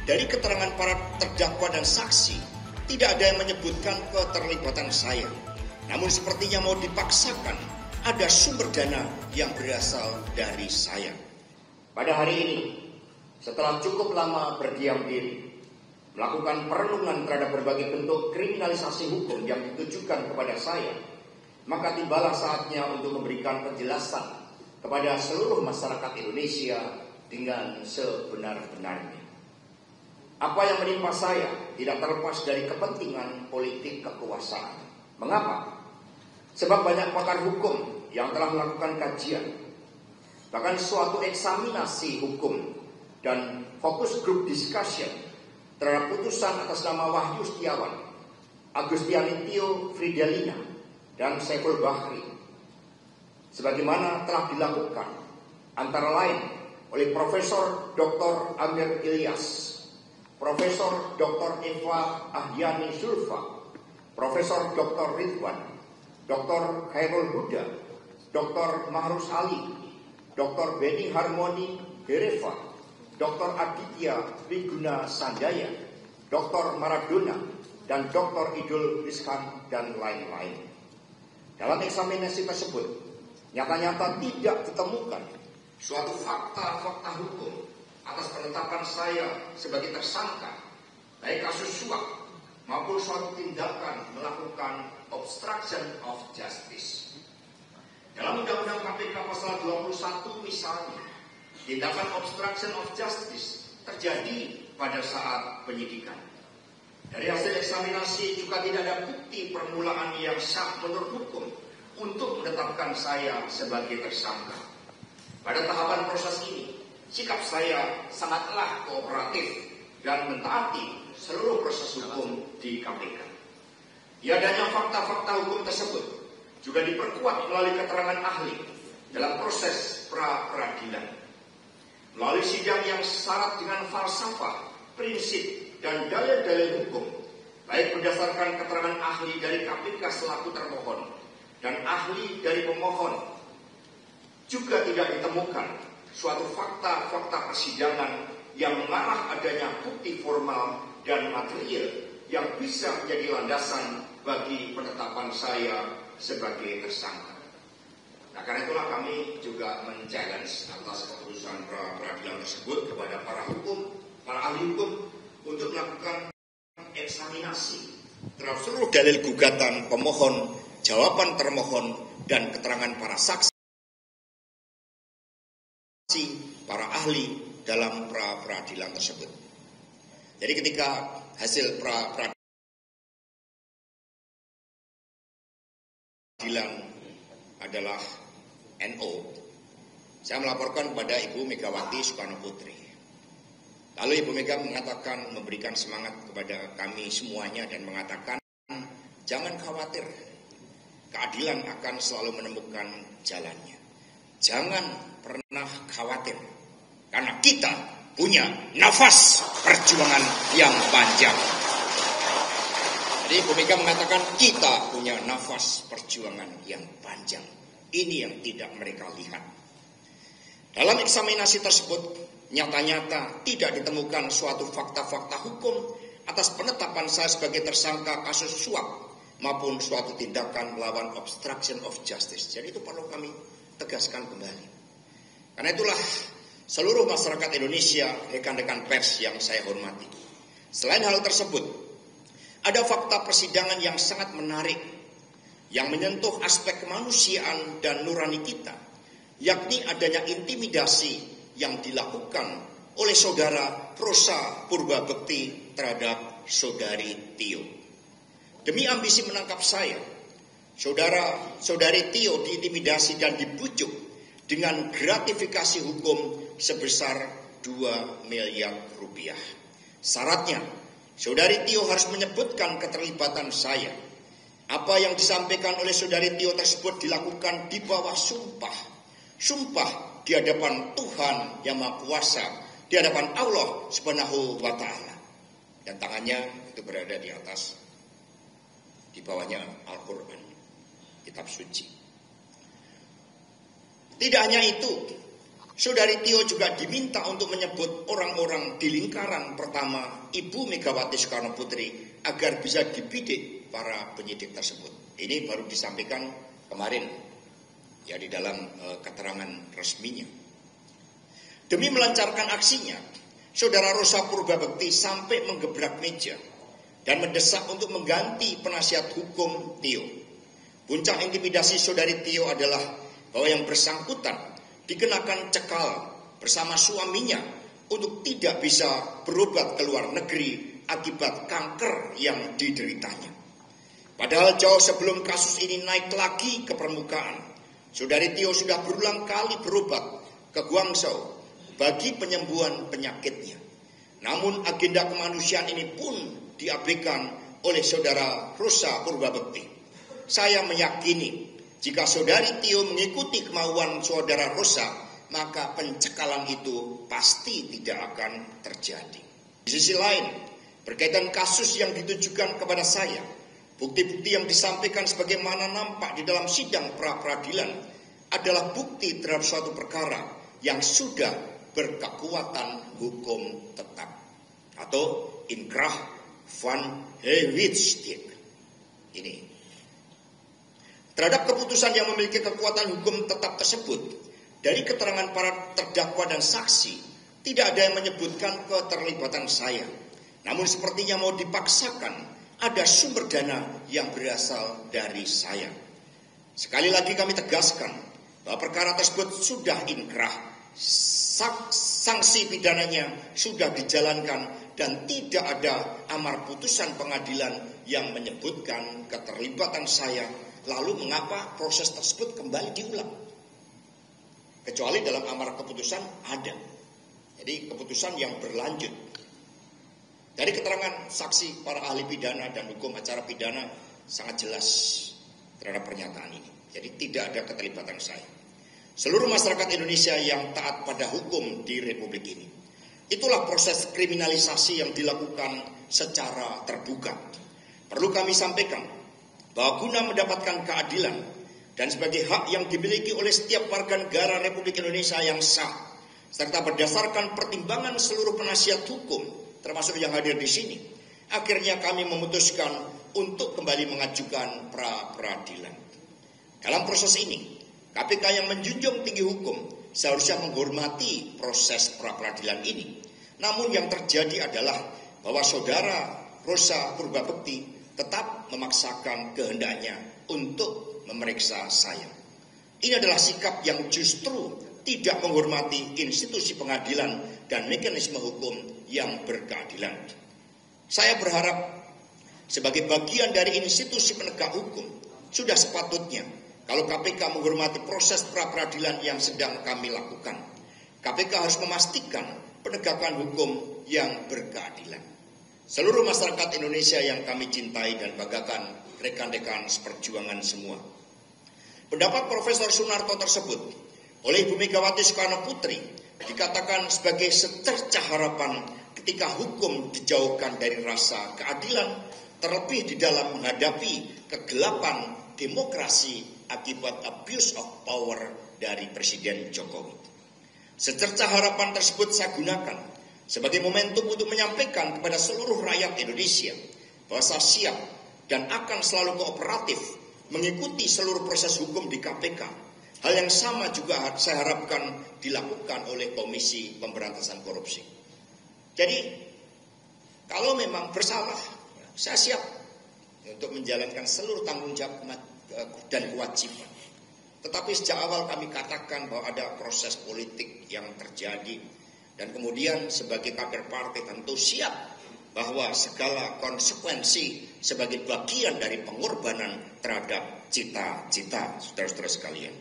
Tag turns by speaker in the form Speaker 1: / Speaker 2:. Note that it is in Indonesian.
Speaker 1: Dari keterangan para terdakwa dan saksi, tidak ada yang menyebutkan keterlibatan saya. Namun sepertinya mau dipaksakan ada sumber dana yang berasal dari saya. Pada hari ini, setelah cukup lama berdiam diri, melakukan perenungan terhadap berbagai bentuk kriminalisasi hukum yang ditujukan kepada saya, maka tibalah saatnya untuk memberikan penjelasan kepada seluruh masyarakat Indonesia dengan sebenar-benarnya. Apa yang menimpa saya tidak terlepas dari kepentingan politik kekuasaan. Mengapa? Sebab banyak pakar hukum yang telah melakukan kajian, bahkan suatu eksaminasi hukum dan focus group discussion terhadap putusan atas nama Wahyu Setiawan, Agustiani Tio Fridelina, dan Saiful Bahri, sebagaimana telah dilakukan antara lain oleh Profesor Dr. Amir Ilyas, Profesor Dr. Eva Ahyani Zulfa, Profesor Dr. Ridwan, Dr. Khairul Huda, Dr. Mahrus Ali, Dr. Beni Harmoni Hereva, Dr. Aditya Wiguna Sanjaya, Dr. Maradona, dan Dr. Idul Rizkan, dan lain-lain. Dalam eksaminasi tersebut, nyata-nyata tidak ditemukan suatu fakta-fakta hukum atas penetapan saya sebagai tersangka, baik kasus suap maupun suatu tindakan melakukan obstruction of justice. Dalam Undang-Undang KPK pasal 21 misalnya, tindakan obstruction of justice terjadi pada saat penyidikan. Dari hasil eksaminasi juga tidak ada bukti permulaan yang sah menurut hukum untuk menetapkan saya sebagai tersangka. Pada tahapan proses ini, sikap saya sangatlah kooperatif dan mentaati seluruh proses hukum di KPK. Tiadanya fakta-fakta hukum tersebut juga diperkuat melalui keterangan ahli dalam proses pra-peradilan. Melalui sidang yang syarat dengan falsafah, prinsip, dan dalil-dalil hukum, baik berdasarkan keterangan ahli dari KPK selaku termohon dan ahli dari pemohon, juga tidak ditemukan suatu fakta-fakta persidangan yang mengarah adanya bukti formal dan material yang bisa menjadi landasan bagi penetapan saya sebagai tersangka. Nah, karena itulah kami juga men-challenge atas keputusan pra-peradilan tersebut kepada para ahli hukum untuk melakukan eksaminasi terhadap seluruh dalil gugatan pemohon, jawaban termohon, dan keterangan para saksi, para ahli dalam pra-peradilan tersebut. Jadi ketika hasil pra-peradilan adalah NO, saya melaporkan kepada Ibu Megawati Soekarno Putri. Lalu Ibu Mega mengatakan, memberikan semangat kepada kami semuanya dan mengatakan, jangan khawatir, keadilan akan selalu menemukan jalannya. Jangan pernah khawatir, karena kita punya nafas perjuangan yang panjang. Jadi Ibu Mega mengatakan kita punya nafas perjuangan yang panjang. Ini yang tidak mereka lihat. Dalam eksaminasi tersebut, nyata-nyata tidak ditemukan suatu fakta-fakta hukum atas penetapan saya sebagai tersangka kasus suap maupun suatu tindakan melawan obstruction of justice. Jadi itu perlu kami tegaskan kembali. Karena itulah seluruh masyarakat Indonesia, rekan-rekan pers yang saya hormati, selain hal tersebut, ada fakta persidangan yang sangat menarik yang menyentuh aspek kemanusiaan dan nurani kita, yakni adanya intimidasi yang dilakukan oleh saudara Rosa Purbabekti terhadap saudari Tio. Demi ambisi menangkap saya, saudari Tio diintimidasi dan dibujuk dengan gratifikasi hukum sebesar 2 miliar rupiah. Syaratnya, saudari Tio harus menyebutkan keterlibatan saya. Apa yang disampaikan oleh saudari Tio tersebut dilakukan di bawah sumpah. Sumpah di hadapan Tuhan Yang Maha Kuasa, di hadapan Allah Subhanahu wa Ta'ala. Dan tangannya itu berada di atas, di bawahnya Al-Quran, kitab suci. Tidak hanya itu, Saudari Tio juga diminta untuk menyebut orang-orang di lingkaran pertama Ibu Megawati Soekarno Putri agar bisa dibidik para penyidik tersebut. Ini baru disampaikan kemarin ya di dalam keterangan resminya. Demi melancarkan aksinya, Saudara Rosa Purbabekti sampai menggebrak meja dan mendesak untuk mengganti penasihat hukum Tio. Puncak intimidasi Saudari Tio adalah bahwa yang bersangkutan dikenakan cekal bersama suaminya untuk tidak bisa berobat ke luar negeri akibat kanker yang dideritanya. Padahal jauh sebelum kasus ini naik lagi ke permukaan, Saudari Tio sudah berulang kali berobat ke Guangzhou bagi penyembuhan penyakitnya. Namun agenda kemanusiaan ini pun diabaikan oleh Saudara Rosa Purbabekti. Saya meyakini jika Saudari Tio mengikuti kemauan Saudara Rosa, maka pencekalan itu pasti tidak akan terjadi. Di sisi lain, berkaitan kasus yang ditujukan kepada saya, bukti-bukti yang disampaikan sebagaimana nampak di dalam sidang pra-peradilan adalah bukti terhadap suatu perkara yang sudah berkekuatan hukum tetap atau inkrah van Heiligstijk. Ini terhadap keputusan yang memiliki kekuatan hukum tetap tersebut, dari keterangan para terdakwa dan saksi, tidak ada yang menyebutkan keterlibatan saya. Namun sepertinya mau dipaksakan ada sumber dana yang berasal dari saya. Sekali lagi kami tegaskan bahwa perkara tersebut sudah inkrah, sanksi pidananya sudah dijalankan dan tidak ada amar putusan pengadilan yang menyebutkan keterlibatan saya. Lalu mengapa proses tersebut kembali diulang? Kecuali dalam amar keputusan ada. Jadi keputusan yang berlanjut. Dari keterangan saksi para ahli pidana dan hukum acara pidana sangat jelas terhadap pernyataan ini. Jadi tidak ada keterlibatan saya. Seluruh masyarakat Indonesia yang taat pada hukum di Republik ini. Itulah proses kriminalisasi yang dilakukan secara terbuka. Perlu kami sampaikan bahwa guna mendapatkan keadilan dan sebagai hak yang dimiliki oleh setiap warga negara Republik Indonesia yang sah, serta berdasarkan pertimbangan seluruh penasihat hukum, termasuk yang hadir di sini, akhirnya kami memutuskan untuk kembali mengajukan pra-peradilan. Dalam proses ini, KPK yang menjunjung tinggi hukum seharusnya menghormati proses pra-peradilan ini. Namun yang terjadi adalah bahwa Saudara Rosa Purbabekti tetap memaksakan kehendaknya untuk memeriksa saya. Ini adalah sikap yang justru tidak menghormati institusi pengadilan dan mekanisme hukum yang berkeadilan. Saya berharap sebagai bagian dari institusi penegak hukum, sudah sepatutnya kalau KPK menghormati proses pra-peradilan yang sedang kami lakukan. KPK harus memastikan penegakan hukum yang berkeadilan. Seluruh masyarakat Indonesia yang kami cintai dan banggakan, rekan-rekan seperjuangan semua. Pendapat Profesor Sunarto tersebut oleh Ibu Megawati Soekarno Putri dikatakan sebagai secercah harapan ketika hukum dijauhkan dari rasa keadilan, terlebih di dalam menghadapi kegelapan demokrasi akibat abuse of power dari Presiden Jokowi. Secercah harapan tersebut saya gunakan sebagai momentum untuk menyampaikan kepada seluruh rakyat Indonesia bahwa saya siap dan akan selalu kooperatif mengikuti seluruh proses hukum di KPK. Hal yang sama juga saya harapkan dilakukan oleh Komisi Pemberantasan Korupsi. Jadi kalau memang bersalah, saya siap untuk menjalankan seluruh tanggung jawab dan kewajiban. Tetapi sejak awal kami katakan bahwa ada proses politik yang terjadi. Dan kemudian sebagai kader partai tentu siap bahwa segala konsekuensi sebagai bagian dari pengorbanan terhadap cita-cita saudara-saudara sekalian.